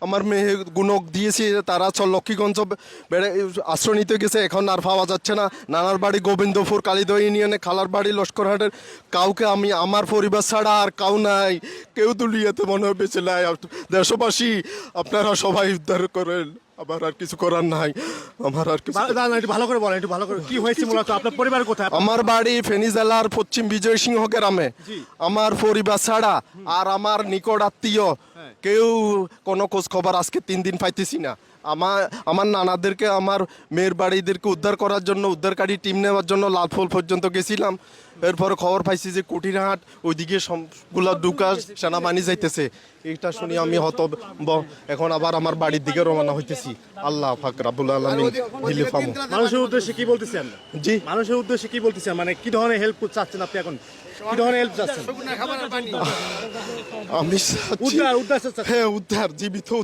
আমার মেয়ে গুণক দিয়েছি, তারা লক্ষ্মীগঞ্জ বেড়ে আশ্রয় নিতে গেছে, এখন আর পাওয়া যাচ্ছে না। নানার বাড়ি গোবিন্দপুর কালিদহ ইউনিয়নে, খালার বাড়ি লস্করহাটের। কাউকে আমি, আমার পরিবার ছাড়া আর কাউ নাই, কেউ দুলিয়াতে মনে হয় বেঁচে নাই। দেশবাসী আপনারা সবাই উদ্ধার করেন, আমার আর কিছু করার নাই, আমার আর কিছু। একটু ভালো করে বলেন, একটু ভালো করে কি হয়েছে মূলত, আপনার পরিবার কোথায়? আমার বাড়ি ফেনী জেলার পশ্চিম বিজয় সিংহ গ্রামে। আমার পরিবার ছাড়া আর আমার নিকট আত্মীয় কেউ কোনো খোঁজ খবর আজকে 3 দিন পাইতেছি না। আমার নানাদেরকে, আমার মেয়ের বাড়িদেরকে উদ্ধার করার জন্য উদ্ধারকারী টিম নেওয়ার জন্য লালফল পর্যন্ত গেছিলাম। এরপরে খবর পাইছি যে কুটিরহাট ওইদিকে সবগুলা দুকা সেনাবাহিনী যাইতেছে। এইটা শুনি আমি এখন আবার আমার বাড়ির দিকে রওনা হইতেছি। আল্লাহ পাক রব্বুল আলামিন দিলে পাবো। মানুষের উদ্দেশ্যে কি বলতেছেন? জি, মানুষের উদ্দেশ্যে কি বলতেছেন, মানে কি ধরনের হেল্প চাচ্ছেন আপনি এখন, কি ধরনের হেল্প চাচ্ছেন? আমি চাচ্ছি- উদ্ধার চাচ্ছেন। হ্যাঁ, উদ্ধার, জীবিত